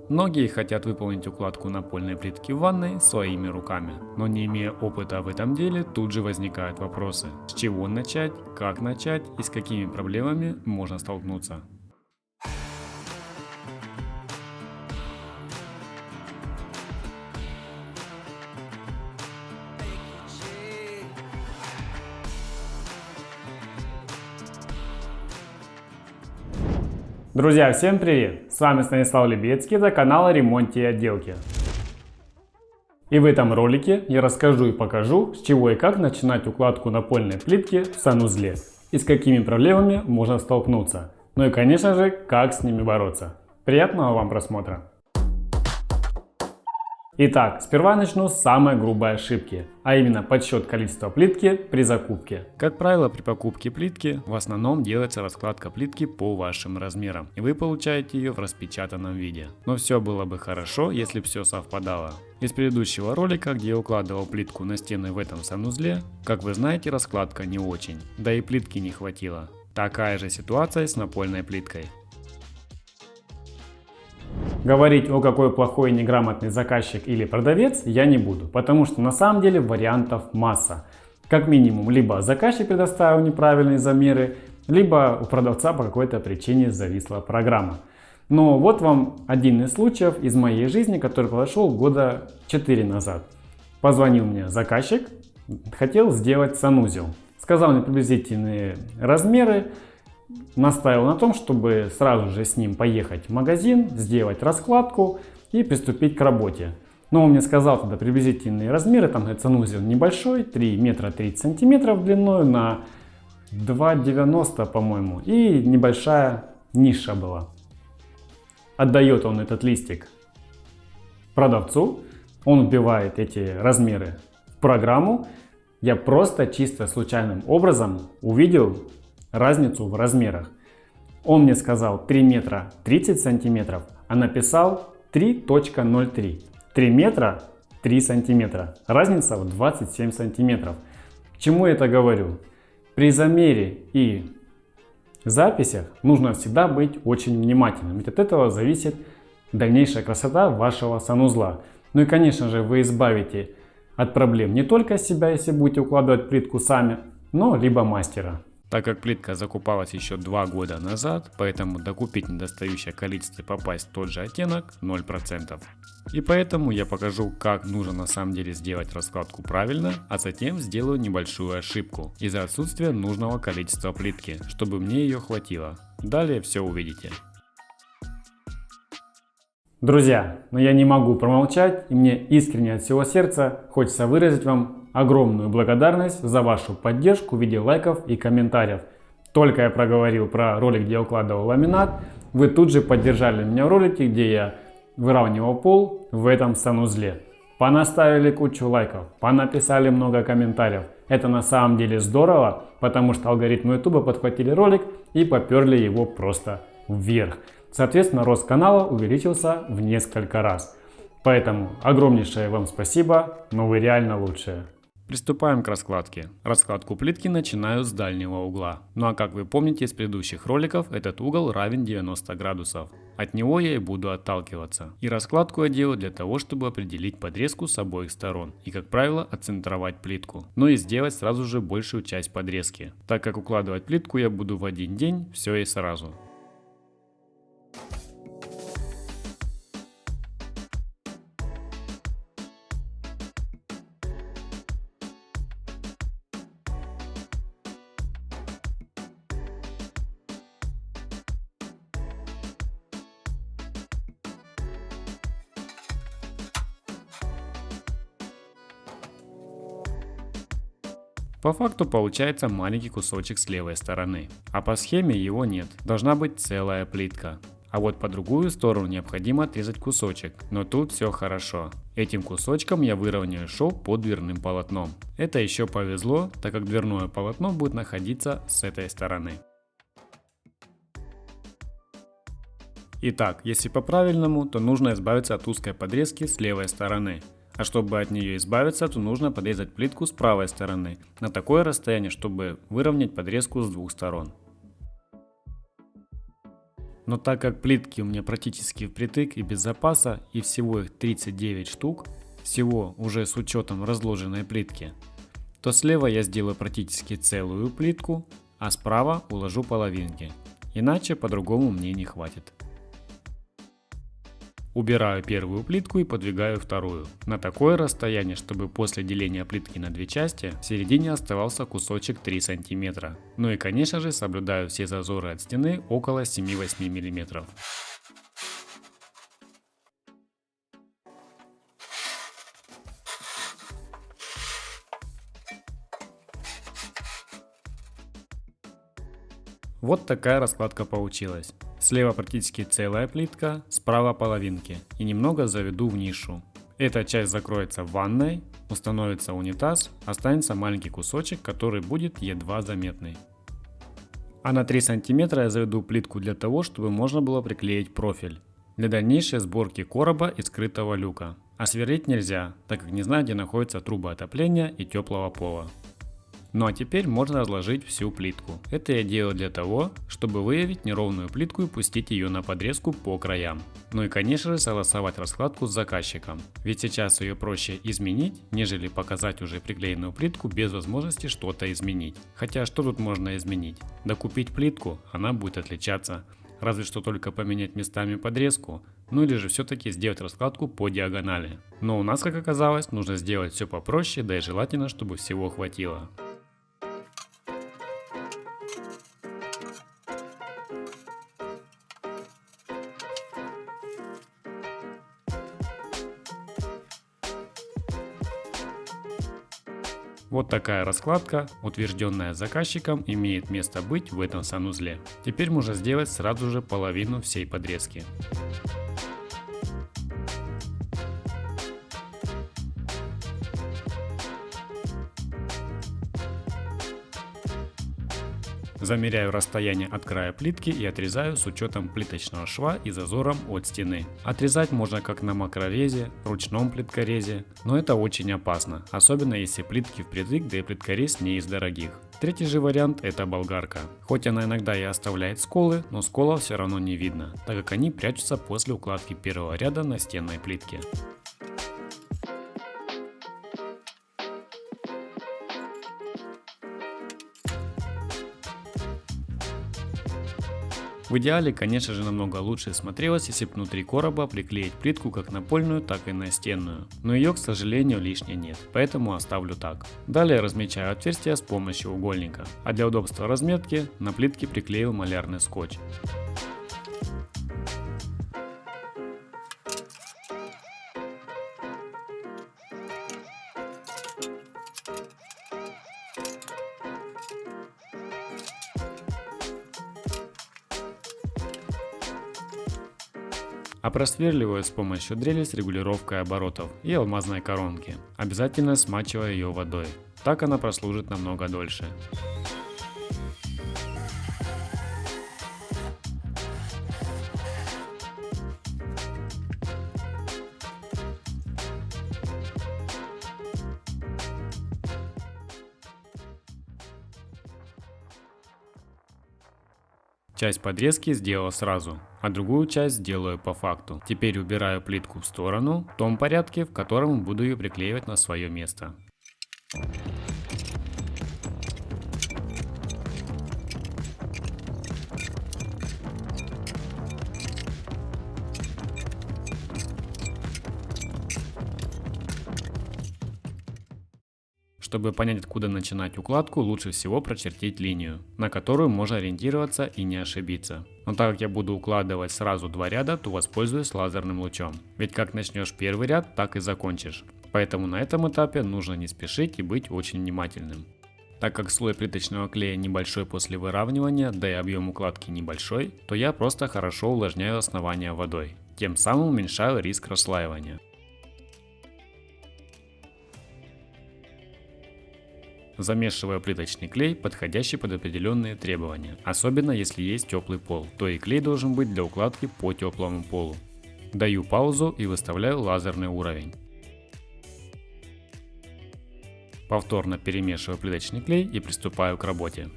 Многие хотят выполнить укладку напольной плитки в ванной своими руками, но не имея опыта в этом деле, тут же возникают вопросы: с чего начать, как начать и с какими проблемами можно столкнуться. Друзья, всем привет! С вами Станислав Лебедский, это канал о ремонте и отделке. И в этом ролике я расскажу и покажу, с чего и как начинать укладку напольной плитки в санузле и с какими проблемами можно столкнуться. Ну и конечно же, как с ними бороться. Приятного вам просмотра! Итак, сперва начну с самой грубой ошибки, а именно подсчет количества плитки при закупке. Как правило, при покупке плитки в основном делается раскладка плитки по вашим размерам, и вы получаете ее в распечатанном виде. Но все было бы хорошо, если бы все совпадало. Из предыдущего ролика, где я укладывал плитку на стены в этом санузле, как вы знаете, раскладка не очень, да и плитки не хватило. Такая же ситуация с напольной плиткой. Говорить, о какой плохой и неграмотный заказчик или продавец, я не буду, потому что на самом деле вариантов масса. Как минимум, либо заказчик предоставил неправильные замеры, либо у продавца по какой-то причине зависла программа. Но вот вам один из случаев из моей жизни, который произошел года 4 назад. Позвонил мне заказчик, хотел сделать санузел. Сказал мне приблизительные размеры. Настаивал на том, чтобы сразу же с ним поехать в магазин, сделать раскладку и приступить к работе. Но он мне сказал тогда приблизительные размеры, там санузел небольшой, 3 метра 30 сантиметров длиной на 2,90, по-моему, и небольшая ниша была. Отдает он этот листик продавцу, он вбивает эти размеры в программу. Я просто чисто случайным образом увидел разницу в размерах. Он мне сказал 3 метра 30 сантиметров, а написал 3.03. 3 метра 3 сантиметра. Разница в 27 сантиметров. К чему я это говорю? При замере и записях нужно всегда быть очень внимательным, ведь от этого зависит дальнейшая красота вашего санузла. Ну и конечно же, вы избавите от проблем не только себя, если будете укладывать плитку сами, но либо мастера. Так как плитка закупалась еще 2 года назад, поэтому докупить недостающее количество и попасть в тот же оттенок 0%. И поэтому я покажу, как нужно на самом деле сделать раскладку правильно, а затем сделаю небольшую ошибку из-за отсутствия нужного количества плитки, чтобы мне ее хватило. Далее все увидите. Друзья, но я не могу промолчать, и мне искренне от всего сердца хочется выразить вам огромную благодарность за вашу поддержку в виде лайков и комментариев. Только я проговорил про ролик, где я укладывал ламинат, вы тут же поддержали меня в ролике, где я выравнивал пол в этом санузле. Понаставили кучу лайков, понаписали много комментариев. Это на самом деле здорово, потому что алгоритмы YouTube подхватили ролик и поперли его просто вверх. Соответственно, рост канала увеличился в несколько раз. Поэтому огромнейшее вам спасибо, но вы реально лучшие. Приступаем к раскладке. Раскладку плитки начинаю с дальнего угла. Ну а как вы помните из предыдущих роликов, этот угол равен 90 градусов. От него я и буду отталкиваться. И раскладку я делаю для того, чтобы определить подрезку с обоих сторон. И как правило отцентровать плитку. Но и сделать сразу же большую часть подрезки. Так как укладывать плитку я буду в один день, все и сразу. По факту получается маленький кусочек с левой стороны, а по схеме его нет, должна быть целая плитка. А вот по другую сторону необходимо отрезать кусочек, но тут все хорошо. Этим кусочком я выровняю шов под дверным полотном. Это еще повезло, так как дверное полотно будет находиться с этой стороны. Итак, если по-правильному, то нужно избавиться от узкой подрезки с левой стороны. А чтобы от нее избавиться, то нужно подрезать плитку с правой стороны на такое расстояние, чтобы выровнять подрезку с двух сторон. Но так как плитки у меня практически впритык и без запаса, и всего их 39 штук, всего уже с учетом разложенной плитки, то слева я сделаю практически целую плитку, а справа уложу половинки, иначе по-другому мне не хватит. Убираю первую плитку и подвигаю вторую, на такое расстояние, чтобы после деления плитки на две части в середине оставался кусочек 3 см. Ну и конечно же соблюдаю все зазоры от стены около 7-8 мм. Вот такая раскладка получилась. Слева практически целая плитка, справа половинки и немного заведу в нишу. Эта часть закроется в ванной, установится унитаз, останется маленький кусочек, который будет едва заметный. А на 3 см я заведу плитку для того, чтобы можно было приклеить профиль для дальнейшей сборки короба и скрытого люка. А сверлить нельзя, так как не знаю, где находятся трубы отопления и теплого пола. Ну а теперь можно разложить всю плитку. Это я делаю для того, чтобы выявить неровную плитку и пустить ее на подрезку по краям. Ну и конечно же согласовать раскладку с заказчиком. Ведь сейчас ее проще изменить, нежели показать уже приклеенную плитку без возможности что-то изменить. Хотя что тут можно изменить? Докупить плитку, она будет отличаться. Разве что только поменять местами подрезку, ну или же все-таки сделать раскладку по диагонали. Но у нас, как оказалось, нужно сделать все попроще, да и желательно, чтобы всего хватило. Вот такая раскладка, утвержденная заказчиком, имеет место быть в этом санузле. Теперь можно сделать сразу же половину всей подрезки. Замеряю расстояние от края плитки и отрезаю с учетом плиточного шва и зазором от стены. Отрезать можно как на макрорезе, ручном плиткорезе, но это очень опасно, особенно если плитки впритык, да и плиткорез не из дорогих. Третий же вариант — это болгарка. Хоть она иногда и оставляет сколы, но сколов все равно не видно, так как они прячутся после укладки первого ряда настенной плитки. В идеале, конечно же, намного лучше смотрелось, если бы внутри короба приклеить плитку как напольную, так и настенную. Но ее, к сожалению, лишней нет, поэтому оставлю так. Далее размечаю отверстия с помощью угольника, а для удобства разметки на плитке приклеил малярный скотч. А просверливаю с помощью дрели с регулировкой оборотов и алмазной коронки, обязательно смачивая ее водой, так она прослужит намного дольше. Часть подрезки сделал сразу, а другую часть сделаю по факту. Теперь убираю плитку в сторону, в том порядке, в котором буду ее приклеивать на свое место. Чтобы понять, откуда начинать укладку, лучше всего прочертить линию, на которую можно ориентироваться и не ошибиться. Но так как я буду укладывать сразу два ряда, то воспользуюсь лазерным лучом. Ведь как начнешь первый ряд, так и закончишь. Поэтому на этом этапе нужно не спешить и быть очень внимательным. Так как слой плиточного клея небольшой после выравнивания, да и объем укладки небольшой, то я просто хорошо увлажняю основание водой. Тем самым уменьшаю риск расслаивания. Замешиваю плиточный клей, подходящий под определенные требования, особенно если есть теплый пол, то и клей должен быть для укладки по теплому полу. Даю паузу и выставляю лазерный уровень. Повторно перемешиваю плиточный клей и приступаю к работе.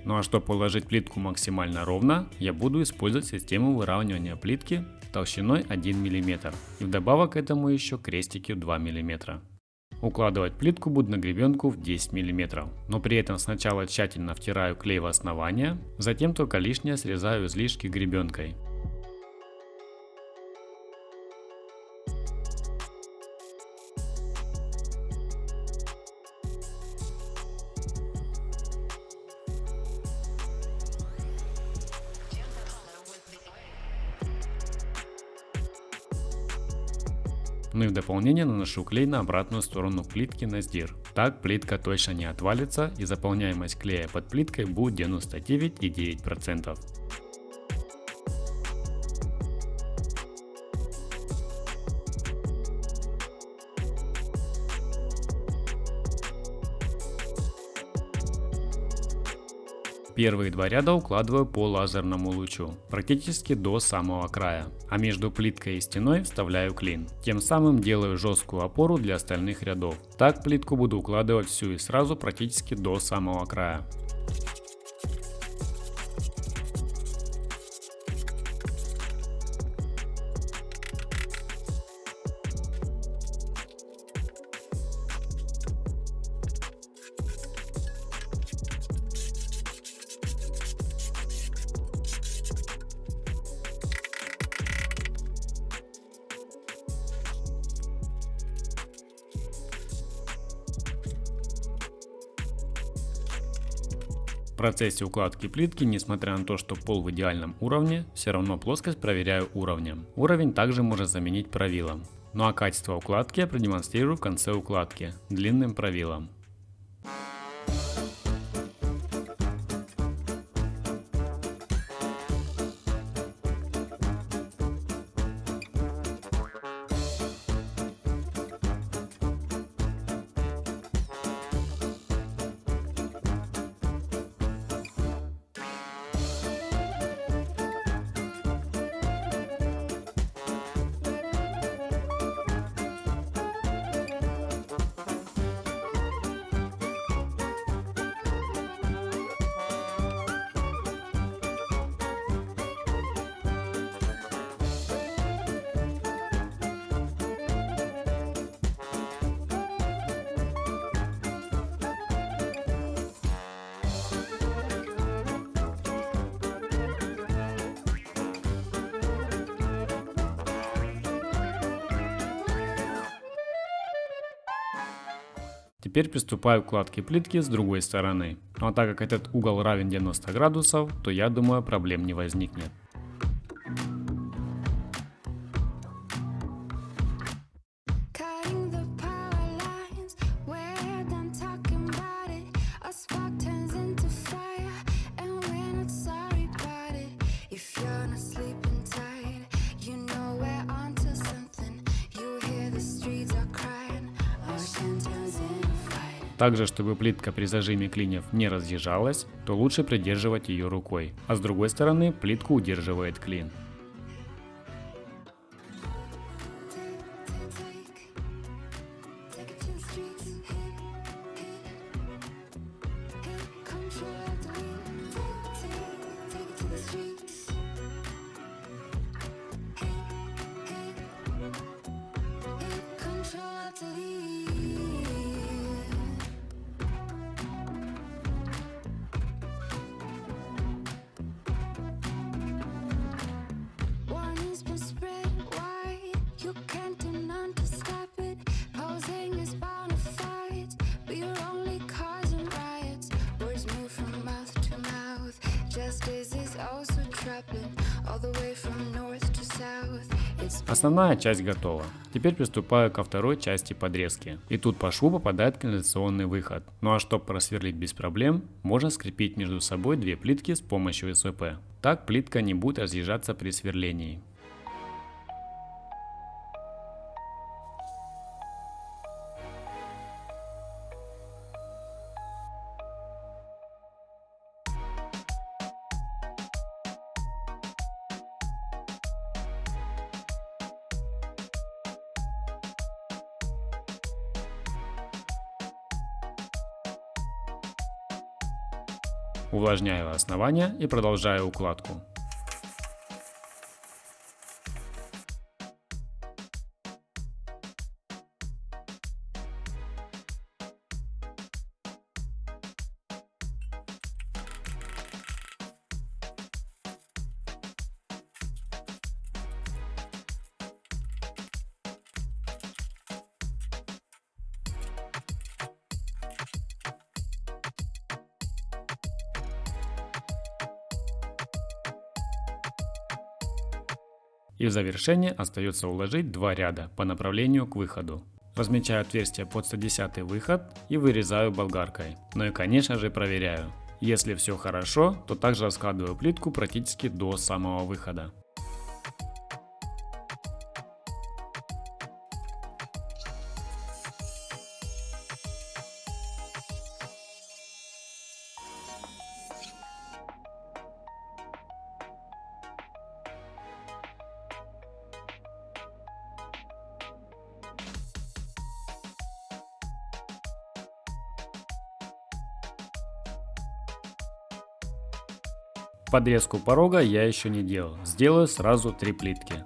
Ну а чтобы уложить плитку максимально ровно, я буду использовать систему выравнивания плитки толщиной 1 мм. И вдобавок к этому еще крестики в 2 мм. Укладывать плитку буду на гребенку в 10 мм, но при этом сначала тщательно втираю клей в основание, затем только лишнее срезаю излишки гребенкой. Ну и в дополнение наношу клей на обратную сторону плитки на сдир. Так плитка точно не отвалится и заполняемость клея под плиткой будет 99,9%. Первые два ряда укладываю по лазерному лучу, практически до самого края, а между плиткой и стеной вставляю клин. Тем самым делаю жесткую опору для остальных рядов. Так плитку буду укладывать всю и сразу практически до самого края. В процессе укладки плитки, несмотря на то, что пол в идеальном уровне, все равно плоскость проверяю уровнем. Уровень также можно заменить правилом. Ну а качество укладки я продемонстрирую в конце укладки, длинным правилом. Теперь приступаю к укладке плитки с другой стороны. Ну а так как этот угол равен 90 градусов, то я думаю, проблем не возникнет. Также, чтобы плитка при зажиме клиньев не разъезжалась, то лучше придерживать ее рукой, а с другой стороны плитку удерживает клин. Основная часть готова. Теперь приступаю ко второй части подрезки. И тут по шву попадает канализационный выход. Ну а чтобы просверлить без проблем, можно скрепить между собой две плитки с помощью СВП. Так плитка не будет разъезжаться при сверлении. Увлажняю основание и продолжаю укладку. И в завершение остается уложить два ряда по направлению к выходу. Размечаю отверстие под 110 выход и вырезаю болгаркой. Ну и конечно же проверяю. Если все хорошо, то также раскладываю плитку практически до самого выхода. Подрезку порога я еще не делал, сделаю сразу 3 плитки.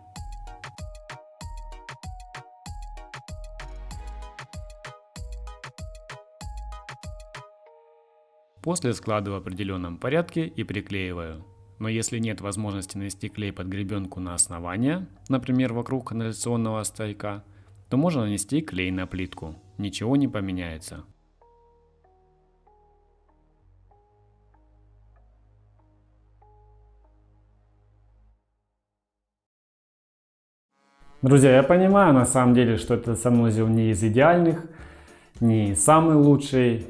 После складываю в определенном порядке и приклеиваю. Но если нет возможности нанести клей под гребенку на основание, например вокруг канализационного стояка, то можно нанести клей на плитку. Ничего не поменяется. Друзья, я понимаю на самом деле, что этот санузел не из идеальных, не самый лучший,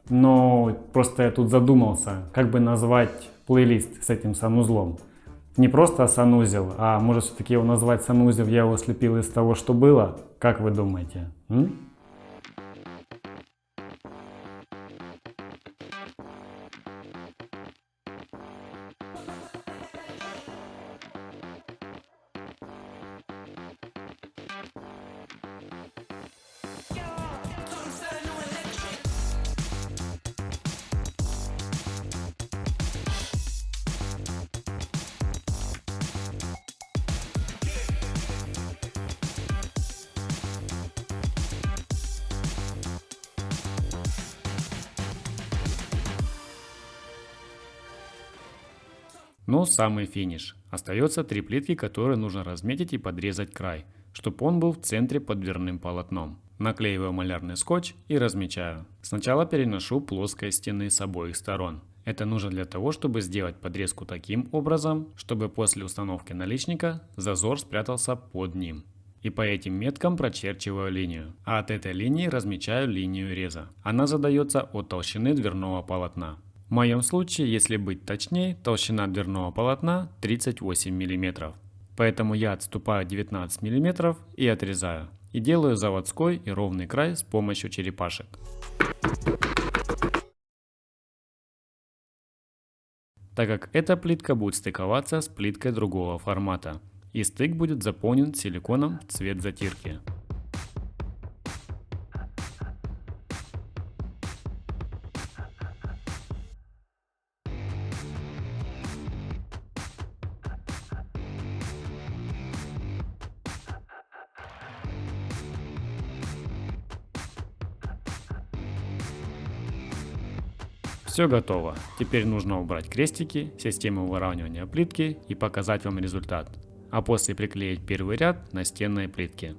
но просто я тут задумался, как бы назвать плейлист с этим санузлом. Не просто санузел, а может все-таки его назвать санузел, я его слепил из того, что было? Как вы думаете? Ну, самый финиш. Остается 3 плитки, которые нужно разметить и подрезать край, чтобы он был в центре под дверным полотном. Наклеиваю малярный скотч и размечаю. Сначала переношу плоскость стены с обоих сторон. Это нужно для того, чтобы сделать подрезку таким образом, чтобы после установки наличника зазор спрятался под ним. И по этим меткам прочерчиваю линию. А от этой линии размечаю линию реза. Она задается от толщины дверного полотна. В моем случае, если быть точнее, толщина дверного полотна 38 мм. Поэтому я отступаю 19 мм и отрезаю. И делаю заводской и ровный край с помощью черепашек. Так как эта плитка будет стыковаться с плиткой другого формата. И стык будет заполнен силиконом в цвет затирки. Все готово. Теперь нужно убрать крестики, систему выравнивания плитки и показать вам результат. А после приклеить первый ряд настенной плитки.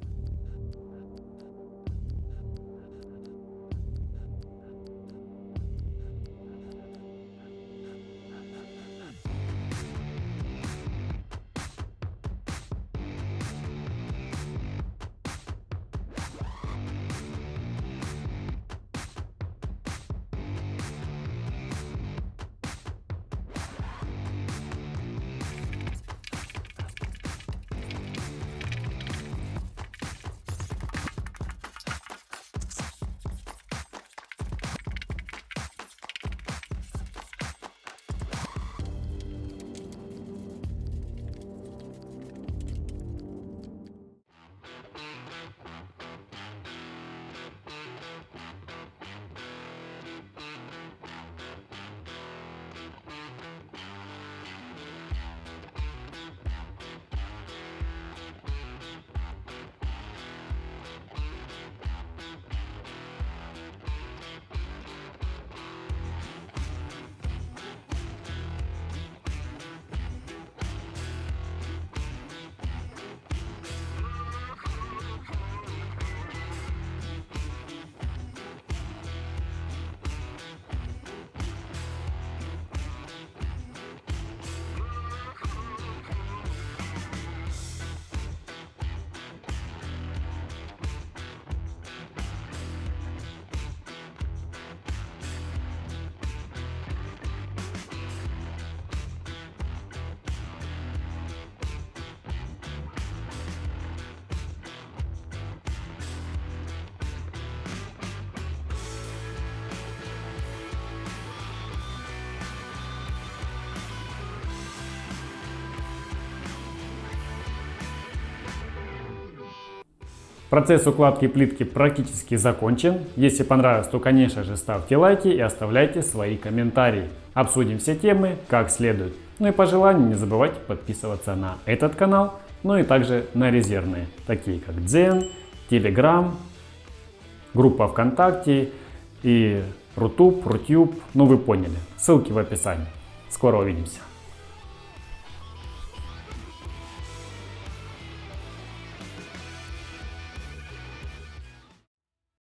Процесс укладки плитки практически закончен. Если понравилось, то конечно же ставьте лайки и оставляйте свои комментарии. Обсудим все темы как следует. Ну и по желанию не забывайте подписываться на этот канал, ну и также на резервные, такие как Дзен, Telegram, группа ВКонтакте и Рутуб, Рутюб, ну вы поняли. Ссылки в описании. Скоро увидимся.